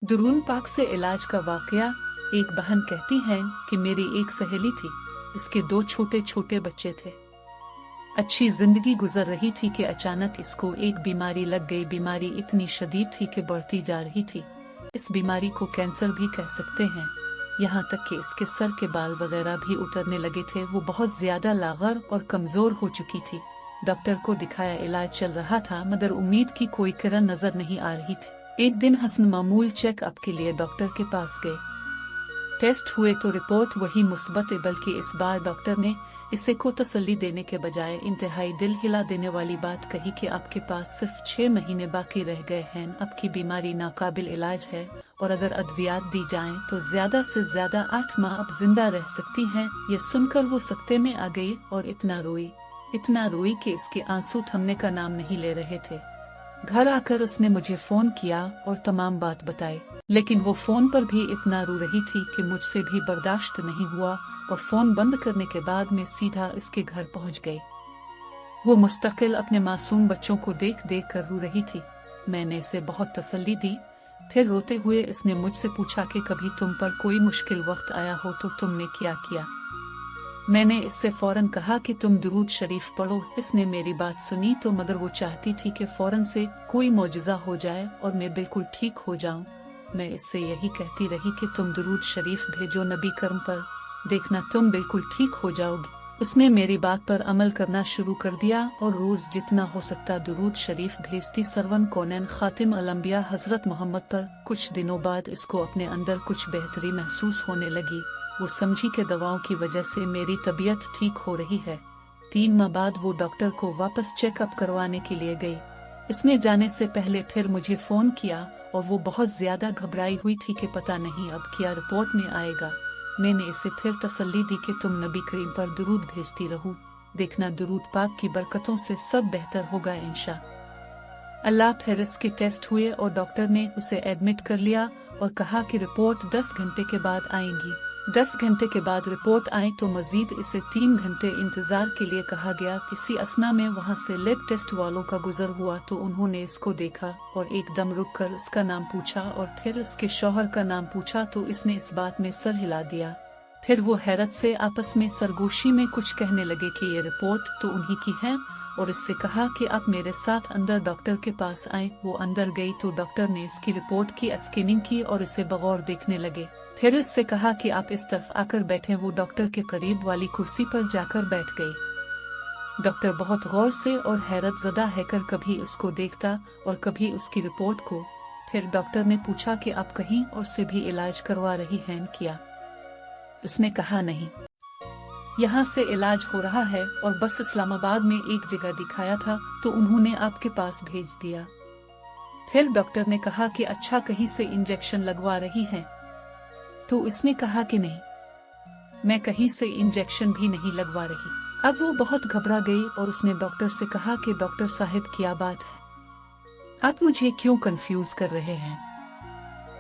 दुरून पाक से इलाज का वाकया। एक बहन कहती है कि मेरी एक सहेली थी, इसके 2 छोटे छोटे बच्चे थे। अच्छी जिंदगी गुजर रही थी कि अचानक इसको एक बीमारी लग गई। बीमारी इतनी शदीद थी कि बढ़ती जा रही थी। इस बीमारी को कैंसर भी कह सकते हैं। यहाँ तक कि इसके सर के बाल वगैरह भी उतरने लगे थे। वो बहुत ज्यादा लागर और कमजोर हो चुकी थी। डॉक्टर को दिखाया, इलाज चल रहा था, मगर उम्मीद की कोई किरण नजर नहीं आ रही थी। एक दिन हसन मामूल चेकअप के लिए डॉक्टर के पास गए। टेस्ट हुए तो रिपोर्ट वही मुस्बत है, बल्कि इस बार डॉक्टर ने इसे को तसल्ली देने के बजाय इंतहाई दिल हिला देने वाली बात कही कि आपके पास सिर्फ 6 महीने बाकी रह गए हैं। आपकी बीमारी नाकाबिल इलाज है और अगर अद्वियात दी जाएं तो ज्यादा से ज्यादा 8 माह आप जिंदा रह सकती हैं। ये सुनकर वो सकते में आ गई और इतना रोई कि इसके आंसू थमने का नाम नहीं ले रहे थे। घर आकर उसने मुझे फोन किया और तमाम बात बताई, लेकिन वो फोन पर भी इतना रो रही थी कि मुझसे भी बर्दाश्त नहीं हुआ और फोन बंद करने के बाद मैं सीधा इसके घर पहुंच गई। वो मुस्तकिल अपने मासूम बच्चों को देख देख कर रो रही थी। मैंने इसे बहुत तसल्ली दी। फिर रोते हुए इसने मुझसे पूछा कि कभी तुम पर कोई मुश्किल वक्त आया हो तो तुमने क्या किया। मैंने इससे फौरन कहा कि तुम दुरूद शरीफ पढ़ो। इसने मेरी बात सुनी तो, मगर वो चाहती थी कि फौरन से कोई मौजज़ा हो जाए और मैं बिल्कुल ठीक हो जाऊं। मैं इससे यही कहती रही कि तुम दुरूद शरीफ भेजो नबी करम पर, देखना तुम बिल्कुल ठीक हो जाओगी। उसने मेरी बात पर अमल करना शुरू कर दिया और रोज जितना हो सकता दुरूद शरीफ भेजती सरवन कौनैन खातिम अल अंबिया हजरत मोहम्मद पर। कुछ दिनों बाद इसको अपने अंदर कुछ बेहतरी महसूस होने लगी। वो समझी कि दवाओं की वजह से मेरी तबीयत ठीक हो रही है। 3 माह बाद वो डॉक्टर को वापस चेकअप करवाने के लिए गई। इसने जाने से पहले फिर मुझे फोन किया और वो बहुत ज्यादा घबराई हुई थी कि पता नहीं अब क्या रिपोर्ट में आएगा। मैंने इसे फिर तसल्ली दी कि तुम नबी करीम पर दुरूद भेजती रहो, देखना दुरूद पाक की बरकतों से सब बेहतर होगा इंशा अल्लाह। फिर इसके टेस्ट हुए और डॉक्टर ने उसे एडमिट कर लिया और कहा कि रिपोर्ट 10 घंटे के बाद आएंगी। 10 घंटे के बाद रिपोर्ट आई तो मजीद इसे 3 घंटे इंतजार के लिए कहा गया। किसी असना में वहां से लैब टेस्ट वालों का गुजर हुआ तो उन्होंने इसको देखा और एकदम रुक कर इसका नाम पूछा और फिर उसके शौहर का नाम पूछा तो इसने इस बात में सर हिला दिया। फिर वो हैरत से आपस में सरगोशी में कुछ कहने लगे कि ये रिपोर्ट तो उन्हीं की है और इससे कहा कि आप मेरे साथ अंदर डॉक्टर के पास आए। वो अंदर गई तो डॉक्टर ने इसकी रिपोर्ट की स्कैनिंग की और इसे बगौर देखने लगे। फिर इससे कहा कि आप इस तरफ आकर बैठे। वो डॉक्टर के करीब वाली कुर्सी पर जाकर बैठ गई। डॉक्टर बहुत गौर से और हैरत ज़दा हैकर कभी उसको देखता और कभी उसकी रिपोर्ट को। फिर डॉक्टर ने पूछा कि आप कहीं और से भी इलाज करवा रही हैं क्या। उसने कहा नहीं, यहाँ से इलाज हो रहा है और बस इस्लामाबाद में एक जगह दिखाया था तो उन्होंने आपके पास भेज दिया। फिर डॉक्टर ने कहा कि अच्छा कहीं से इंजेक्शन लगवा रही हैं, तो उसने कहा कि नहीं, मैं कहीं से इंजेक्शन भी नहीं लगवा रही। अब वो बहुत घबरा गई और उसने डॉक्टर से कहा कि डॉक्टर साहब क्या बात है, आप मुझे क्यों कंफ्यूज कर रहे हैं।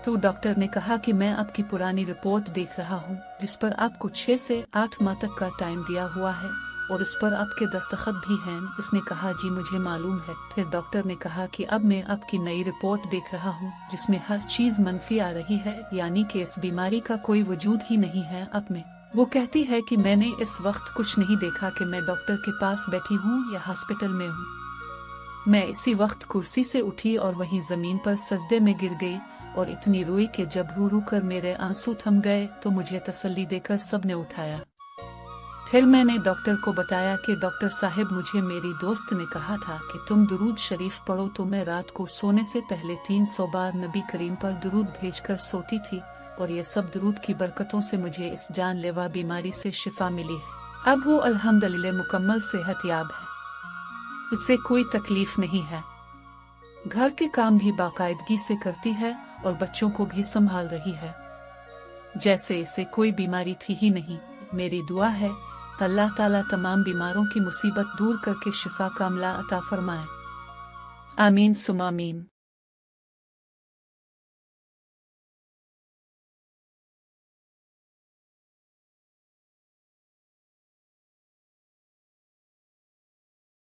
तो डॉक्टर ने कहा कि मैं आपकी पुरानी रिपोर्ट देख रहा हूँ जिस पर आपको 6 से 8 माह तक का टाइम दिया हुआ है और उस पर आपके दस्तखत भी हैं। इसने कहा जी मुझे मालूम है। फिर डॉक्टर ने कहा कि अब मैं आपकी नई रिपोर्ट देख रहा हूँ जिसमें हर चीज मनफी आ रही है, यानी कि इस बीमारी का कोई वजूद ही नहीं है अब में। वो कहती है कि मैंने इस वक्त कुछ नहीं देखा कि मैं डॉक्टर के पास बैठी हूँ या हॉस्पिटल में हूँ। मैं इसी वक्त कुर्सी से उठी और वहीं जमीन पर सजदे में गिर गई और इतनी रोई कि जब रो कर मेरे आंसू थम गए तो मुझे तसल्ली देकर सबने उठाया। फिर मैंने डॉक्टर को बताया कि डॉक्टर साहब मुझे मेरी दोस्त ने कहा था कि तुम दुरूद शरीफ पढ़ो, तो मैं रात को सोने से पहले 300 बार नबी करीम पर दुरूद भेजकर सोती थी और ये सब दुरूद की बरकतों से मुझे इस जानलेवा बीमारी से शिफा मिली है। अब वो अल्हम्दुलिल्लाह मुकम्मल सेहतयाब है, उससे कोई तकलीफ नहीं है। घर के काम भी बाकायदगी से करती है और बच्चों को भी संभाल रही है जैसे इसे कोई बीमारी थी ही नहीं। मेरी दुआ है अल्लाह ताला तमाम बीमारों की मुसीबत दूर करके शिफा कामला अता फरमाए। आमीन सुमा आमीन।